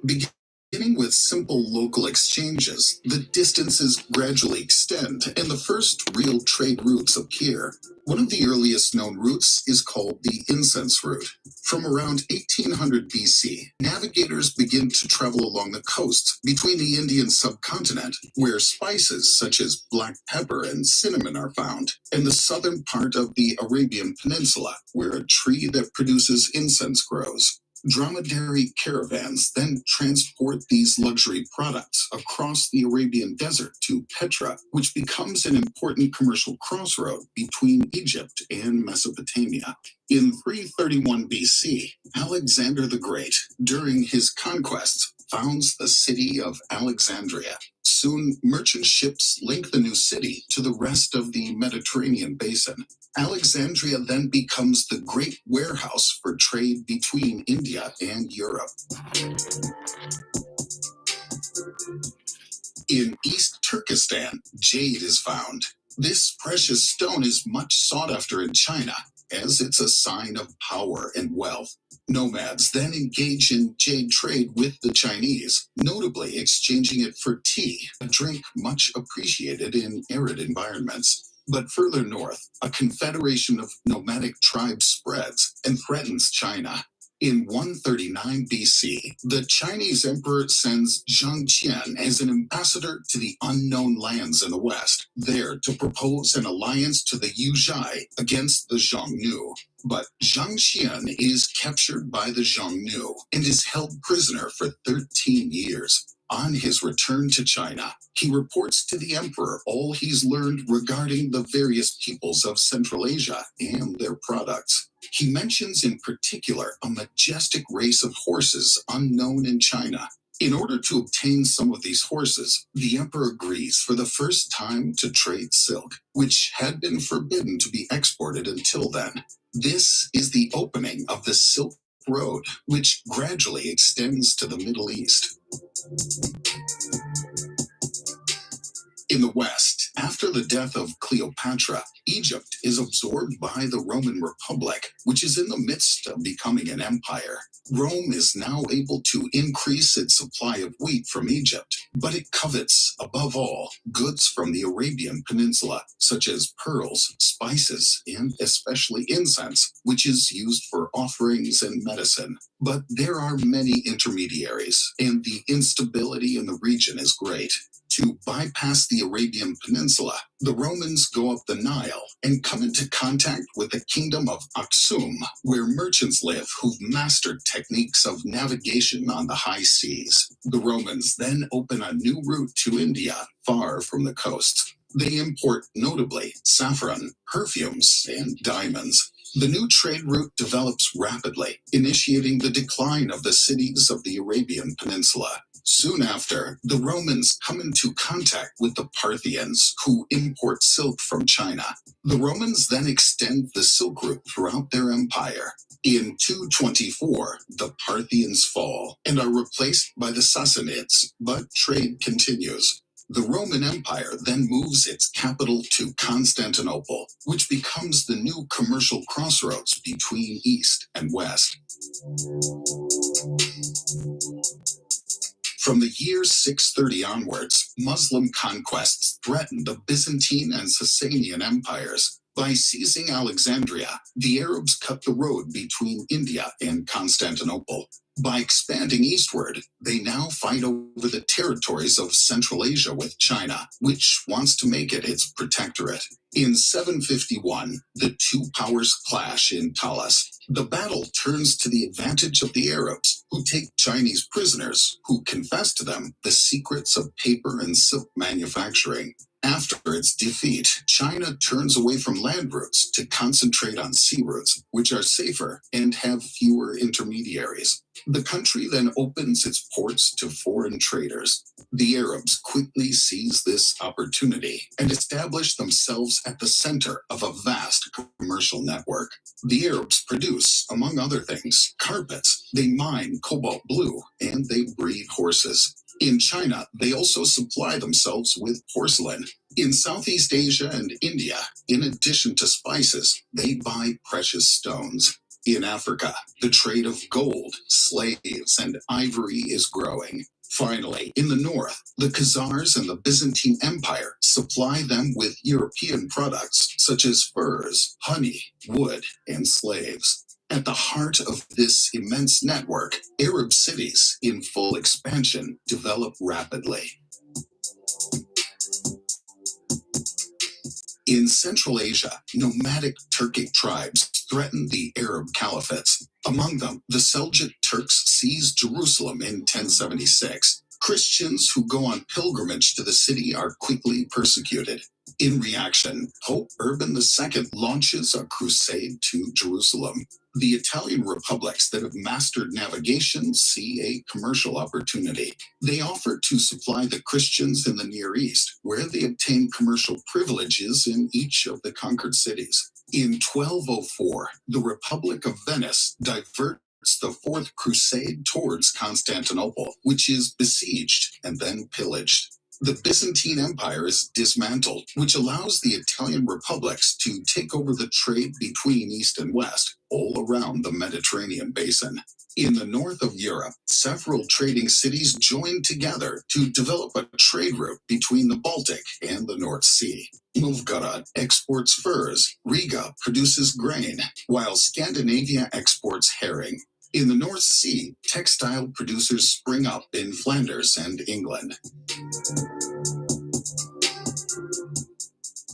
Beginning with simple local exchanges, the distances gradually extend and the first real trade routes appear. One of the earliest known routes is called the incense route. From around 1800 BC, navigators begin to travel along the coast between the Indian subcontinent, where spices such as black pepper and cinnamon are found, and the southern part of the Arabian Peninsula, where a tree that produces incense grows. Dromedary caravans then transport these luxury products across the Arabian desert to Petra, which becomes an important commercial crossroad between Egypt and Mesopotamia. In 331 BC, Alexander the Great, during his conquests, founds the city of Alexandria. Soon, merchant ships link the new city to the rest of the Mediterranean basin. Alexandria then becomes the great warehouse for trade between India and Europe. In East Turkestan, jade is found. This precious stone is much sought after in China, as it's a sign of power and wealth. Nomads then engage in jade trade with the Chinese, notably exchanging it for tea, a drink much appreciated in arid environments. But further north, a confederation of nomadic tribes spreads and threatens China. In 139 BC, the Chinese emperor sends Zhang Qian as an ambassador to the unknown lands in the west, there to propose an alliance to the Yuzhai against the Xiongnu. But Zhang Qian is captured by the Xiongnu and is held prisoner for 13 years. On his return to China, he reports to the emperor all he's learned regarding the various peoples of Central Asia and their products. He mentions in particular a majestic race of horses unknown in China. In order to obtain some of these horses, the emperor agrees for the first time to trade silk, which had been forbidden to be exported until then. This is the opening of the Silk Road, which gradually extends to the Middle East. In the West, after the death of Cleopatra, Egypt is absorbed by the Roman Republic, which is in the midst of becoming an empire. Rome is now able to increase its supply of wheat from Egypt, but it covets, above all, goods from the Arabian Peninsula, such as pearls, spices, and especially incense, which is used for offerings and medicine. But there are many intermediaries, and the instability in the region is great. To bypass the Arabian Peninsula, the Romans go up the Nile and come into contact with the kingdom of Aksum, where merchants live who've mastered techniques of navigation on the high seas. The Romans then open a new route to India, far from the coast. They import notably saffron, perfumes, and diamonds. The new trade route develops rapidly, initiating the decline of the cities of the Arabian Peninsula. Soon after, the Romans come into contact with the Parthians, who import silk from China. The Romans then extend the silk route throughout their empire. In 224, the Parthians fall and are replaced by the Sassanids, but trade continues. The Roman Empire then moves its capital to Constantinople, which becomes the new commercial crossroads between East and West. From the year 630 onwards, Muslim conquests threatened the Byzantine and Sasanian empires. By seizing Alexandria, the Arabs cut the road between India and Constantinople. By expanding eastward, they now fight over the territories of Central Asia with China, which wants to make it its protectorate. In 751, the two powers clash in Talas. The battle turns to the advantage of the Arabs, who take Chinese prisoners, who confess to them the secrets of paper and silk manufacturing. After its defeat, China turns away from land routes to concentrate on sea routes, which are safer and have fewer intermediaries. The country then opens its ports to foreign traders. The Arabs quickly seize this opportunity and establish themselves at the center of a vast commercial network. The Arabs produce, among other things, carpets, they mine cobalt blue, and they breed horses. In China, they also supply themselves with porcelain. In Southeast Asia and India, in addition to spices, they buy precious stones. In Africa, the trade of gold, slaves, and ivory is growing. Finally, in the north, the Khazars and the Byzantine Empire supply them with European products such as furs, honey, wood, and slaves. At the heart of this immense network, Arab cities in full expansion develop rapidly. In Central Asia, nomadic Turkic tribes threatened the Arab caliphates. Among them, the Seljuk Turks seized Jerusalem in 1076. Christians who go on pilgrimage to the city are quickly persecuted. In reaction, Pope Urban II launches a crusade to Jerusalem. The Italian republics that have mastered navigation see a commercial opportunity. They offer to supply the Christians in the Near East, where they obtain commercial privileges in each of the conquered cities. In 1204, the Republic of Venice diverts the Fourth Crusade towards Constantinople, which is besieged and then pillaged. The Byzantine Empire is dismantled, which allows the Italian republics to take over the trade between East and West, all around the Mediterranean basin. In the north of Europe, several trading cities joined together to develop a trade route between the Baltic and the North Sea. Novgorod exports furs, Riga produces grain, while Scandinavia exports herring. In the North Sea, textile producers spring up in Flanders and England.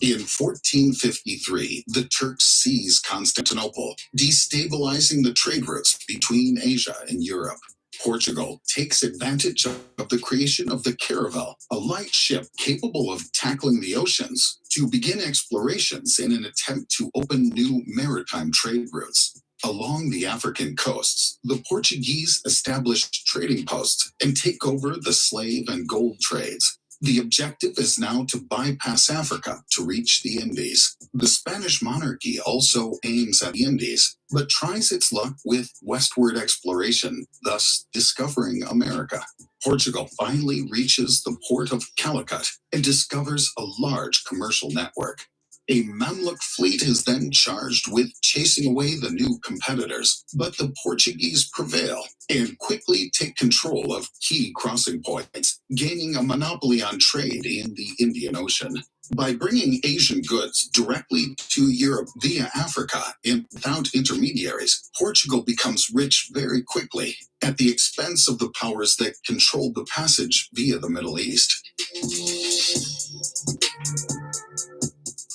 In 1453, the Turks seize Constantinople, destabilizing the trade routes between Asia and Europe. Portugal takes advantage of the creation of the caravel, a light ship capable of tackling the oceans, to begin explorations in an attempt to open new maritime trade routes. Along the African coasts, the Portuguese established trading posts and take over the slave and gold trades. The objective is now to bypass Africa to reach the Indies. The Spanish monarchy also aims at the Indies, but tries its luck with westward exploration, thus discovering America. Portugal finally reaches the port of Calicut and discovers a large commercial network. A Mamluk fleet is then charged with chasing away the new competitors, but the Portuguese prevail and quickly take control of key crossing points, gaining a monopoly on trade in the Indian Ocean. By bringing Asian goods directly to Europe via Africa and without intermediaries, Portugal becomes rich very quickly, at the expense of the powers that controlled the passage via the Middle East.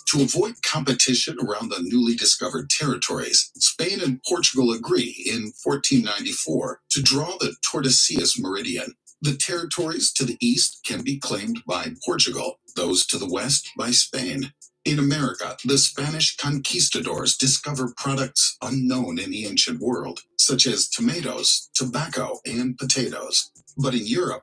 To avoid competition around the newly discovered territories, Spain and Portugal agree in 1494 to draw the Tordesillas Meridian. The territories to the east can be claimed by Portugal, those to the west by Spain. In America, the Spanish conquistadors discover products unknown in the ancient world, such as tomatoes, tobacco, and potatoes. But in Europe,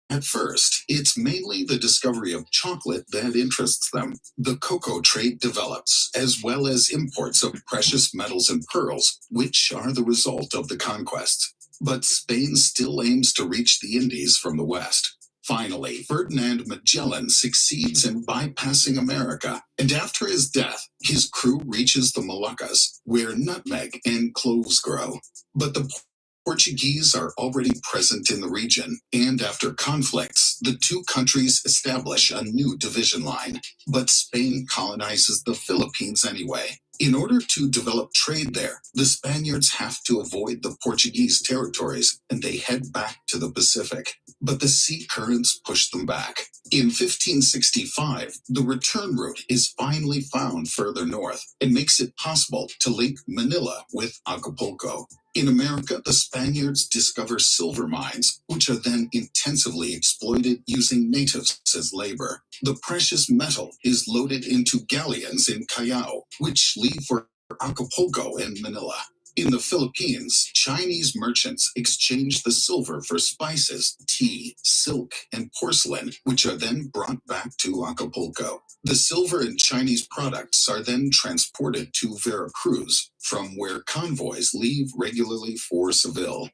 at first, it's mainly the discovery of chocolate that interests them. The cocoa trade develops, as well as imports of precious metals and pearls, which are the result of the conquests. But Spain still aims to reach the Indies from the west. Finally, Ferdinand Magellan succeeds in bypassing America, and after his death, his crew reaches the Moluccas, where nutmeg and cloves grow. But the Portuguese are already present in the region, and after conflicts, the two countries establish a new division line. But Spain colonizes the Philippines anyway. In order to develop trade there, the Spaniards have to avoid the Portuguese territories, and they head back to the Pacific. But the sea currents push them back. In 1565, the return route is finally found further north and makes it possible to link Manila with Acapulco. In America, the Spaniards discover silver mines, which are then intensively exploited using natives as labor. The precious metal is loaded into galleons in Callao, which leave for Acapulco and Manila. In the Philippines, Chinese merchants exchange the silver for spices, tea, silk, and porcelain, which are then brought back to Acapulco. The silver and Chinese products are then transported to Veracruz, from where convoys leave regularly for Seville.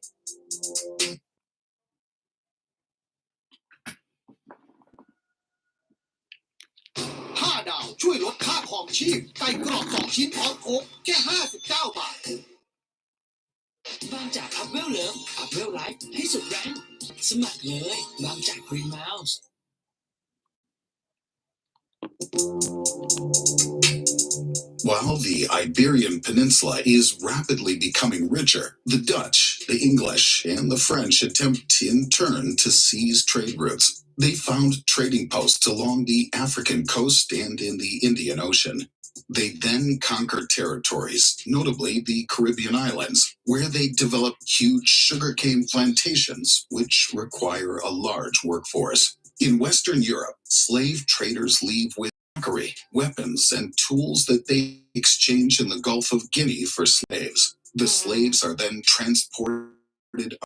5 ดาวช่วยลดค่าครองชีพไก่กรอบ2 ชิ้นพร้อมโค้กแค่ 59 บาท างจาก Upwell Love Upwell Life ให้สุดแรงสมัครเลยบางจาก Green Mouse While the Iberian Peninsula is rapidly becoming richer, the Dutch, the English, and the French attempt in turn to seize trade routes. They found trading posts along the African coast and in the Indian Ocean. They then conquered territories, notably the Caribbean islands, where they developed huge sugarcane plantations, which require a large workforce. In Western Europe, slave traders leave with weapons, and tools that they exchange in the Gulf of Guinea for slaves. The slaves are then transported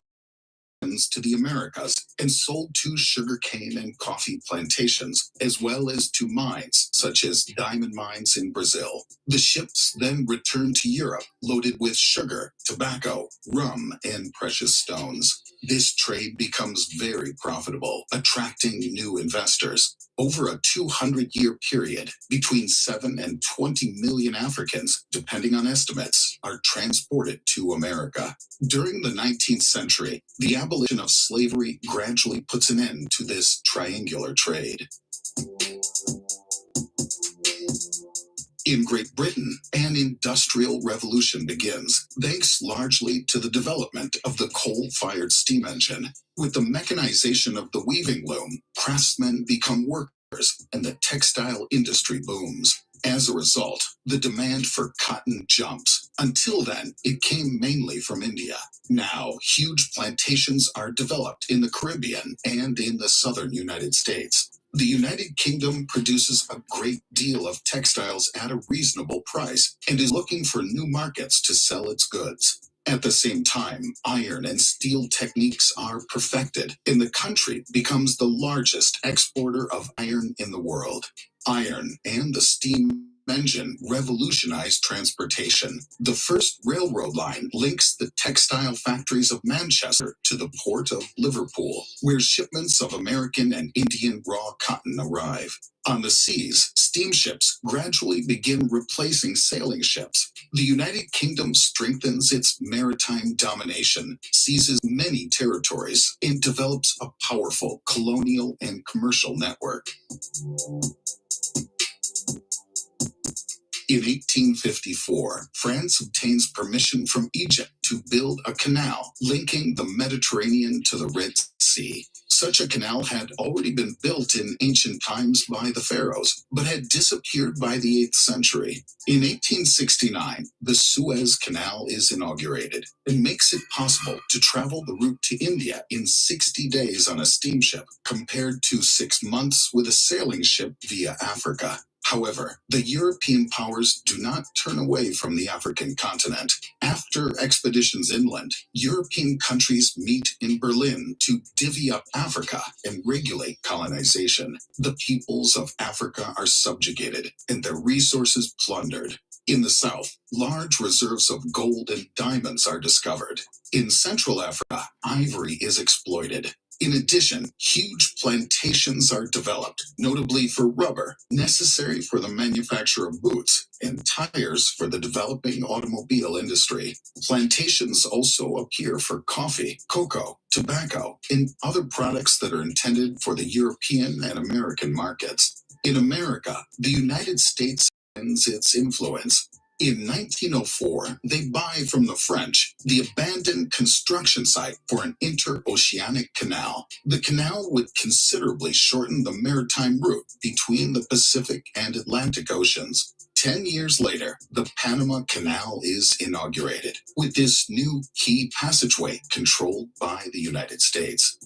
to the Americas and sold to sugarcane and coffee plantations, as well as to mines, such as diamond mines in Brazil. The ships then returned to Europe, loaded with sugar, tobacco, rum, and precious stones. This trade becomes very profitable, attracting new investors. Over a 200-year period, between 7 and 20 million Africans, depending on estimates, are transported to America. During the 19th century, the abolition of slavery gradually puts an end to this triangular trade. In Great Britain, an industrial revolution begins, thanks largely to the development of the coal-fired steam engine. With the mechanization of the weaving loom, craftsmen become workers, and the textile industry booms. As a result, the demand for cotton jumps. Until then, it came mainly from India. Now, huge plantations are developed in the Caribbean and in the southern United States. The United Kingdom produces a great deal of textiles at a reasonable price and is looking for new markets to sell its goods. At the same time, iron and steel techniques are perfected, and the country becomes the largest exporter of iron in the world. Iron and the steam engine revolutionized transportation. The first railroad line links the textile factories of Manchester to the port of Liverpool, where shipments of American and Indian raw cotton arrive. On the seas, steamships gradually begin replacing sailing ships. The United Kingdom strengthens its maritime domination, seizes many territories, and develops a powerful colonial and commercial network. In 1854, France obtains permission from Egypt to build a canal linking the Mediterranean to the Red Sea. Such a canal had already been built in ancient times by the pharaohs, but had disappeared by the 8th century. In 1869, the Suez Canal is inaugurated and makes it possible to travel the route to India in 60 days on a steamship, compared to 6 months with a sailing ship via Africa. However, the European powers do not turn away from the African continent. After expeditions inland, European countries meet in Berlin to divvy up Africa and regulate colonization. The peoples of Africa are subjugated and their resources plundered. In the south, large reserves of gold and diamonds are discovered. In Central Africa, ivory is exploited. In addition, huge plantations are developed, notably for rubber, necessary for the manufacture of boots, and tires for the developing automobile industry. Plantations also appear for coffee, cocoa, tobacco, and other products that are intended for the European and American markets. In America, the United States extends its influence. In 1904, they buy from the French the abandoned construction site for an interoceanic canal. The canal would considerably shorten the maritime route between the Pacific and Atlantic Oceans. 10 years later, the Panama Canal is inaugurated, with this new key passageway controlled by the United States.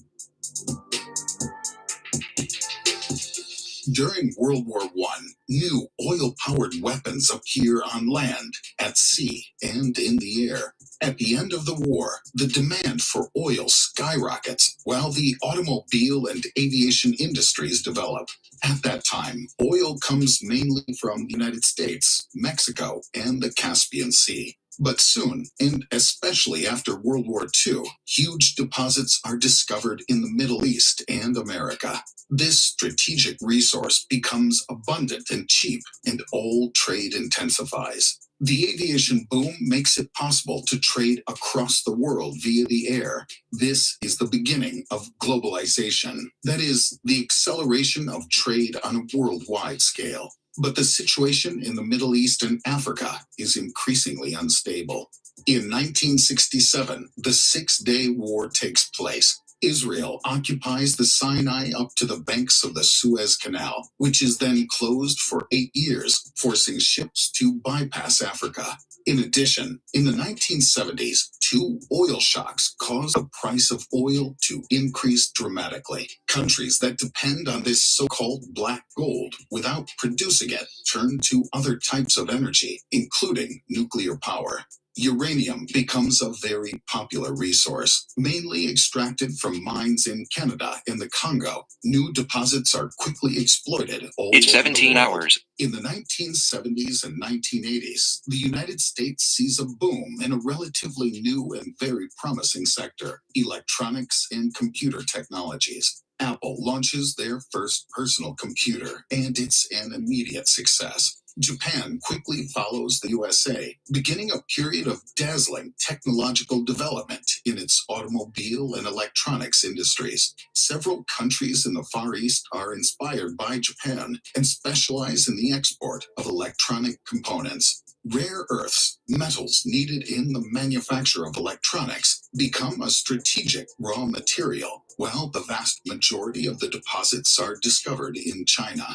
During World War I, new oil-powered weapons appear on land, at sea, and in the air. At the end of the war, the demand for oil skyrockets, while the automobile and aviation industries develop. At that time, oil comes mainly from the United States, Mexico, and the Caspian Sea. But soon, and especially after World War II, huge deposits are discovered in the Middle East and America. This strategic resource becomes abundant and cheap, and all trade intensifies. The aviation boom makes it possible to trade across the world via the air. This is the beginning of globalization. That is, the acceleration of trade on a worldwide scale. But the situation in the Middle East and Africa is increasingly unstable. In 1967, the Six-Day War takes place. Israel occupies the Sinai up to the banks of the Suez Canal, which is then closed for 8 years, forcing ships to bypass Africa. In addition, in the 1970s, two oil shocks caused the price of oil to increase dramatically. Countries that depend on this so-called black gold without producing it turn to other types of energy, including nuclear power. Uranium becomes a very popular resource, mainly extracted from mines in Canada and the Congo. New deposits are quickly exploited all It's over the 17 world. hours. In the 1970s and 1980s, the United States sees a boom in a relatively new and very promising sector, electronics and computer technologies. Apple launches their first personal computer, and it's an immediate success. Japan quickly follows the USA, beginning a period of dazzling technological development in its automobile and electronics industries. Several countries in the Far East are inspired by Japan and specialize in the export of electronic components. Rare earths, metals needed in the manufacture of electronics, become a strategic raw material, while the vast majority of the deposits are discovered in China.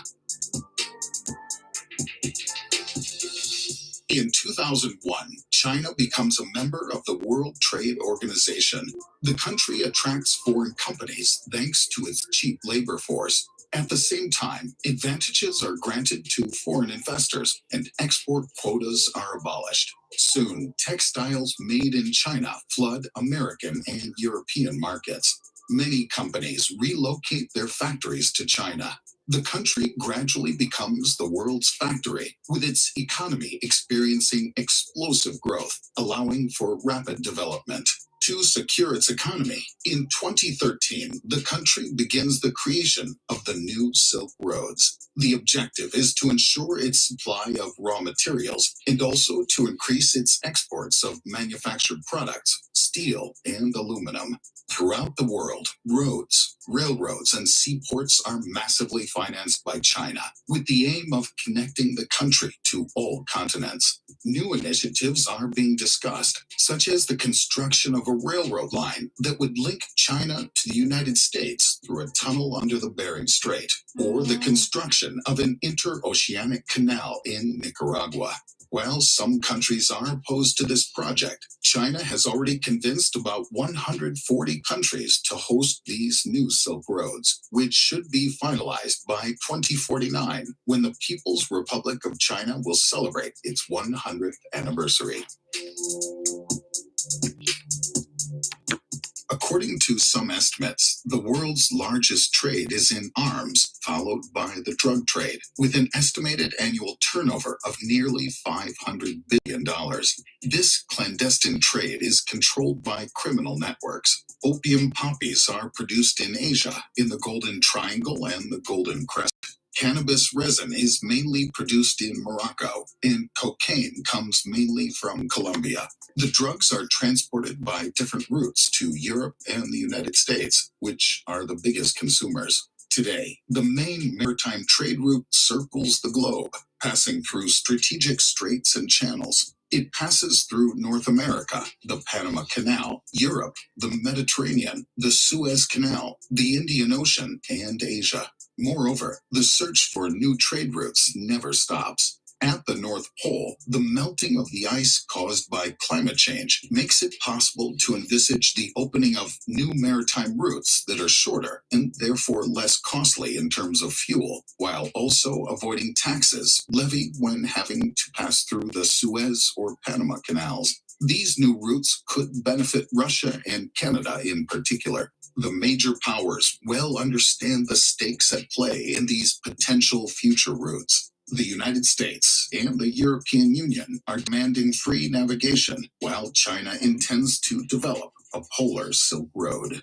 In 2001, China becomes a member of the World Trade Organization. The country attracts foreign companies thanks to its cheap labor force. At the same time, advantages are granted to foreign investors and export quotas are abolished. Soon, textiles made in China flood American and European markets. Many companies relocate their factories to China. The country gradually becomes the world's factory, with its economy experiencing explosive growth, allowing for rapid development. To secure its economy, in 2013, the country begins the creation of the new Silk Roads. The objective is to ensure its supply of raw materials and also to increase its exports of manufactured products, steel, and aluminum. Throughout the world, roads, railroads, and seaports are massively financed by China, with the aim of connecting the country to all continents. New initiatives are being discussed, such as the construction of a railroad line that would link China to the United States through a tunnel under the Bering Strait, or the construction of an interoceanic canal in Nicaragua. While some countries are opposed to this project, China has already convinced about 140 countries to host these new Silk Roads, which should be finalized by 2049, when the People's Republic of China will celebrate its 100th anniversary. According to some estimates, the world's largest trade is in arms, followed by the drug trade, with an estimated annual turnover of nearly $500 billion. This clandestine trade is controlled by criminal networks. Opium poppies are produced in Asia, in the Golden Triangle and the Golden Crescent. Cannabis resin is mainly produced in Morocco, and cocaine comes mainly from Colombia. The drugs are transported by different routes to Europe and the United States, which are the biggest consumers. Today, the main maritime trade route circles the globe, passing through strategic straits and channels. It passes through North America, the Panama Canal, Europe, the Mediterranean, the Suez Canal, the Indian Ocean, and Asia. Moreover, the search for new trade routes never stops. At the North Pole, the melting of the ice caused by climate change makes it possible to envisage the opening of new maritime routes that are shorter and therefore less costly in terms of fuel, while also avoiding taxes levied when having to pass through the Suez or Panama canals. These new routes could benefit Russia and Canada in particular. The major powers well understand the stakes at play in these potential future routes. The United States and the European Union are demanding free navigation, while China intends to develop a polar Silk Road.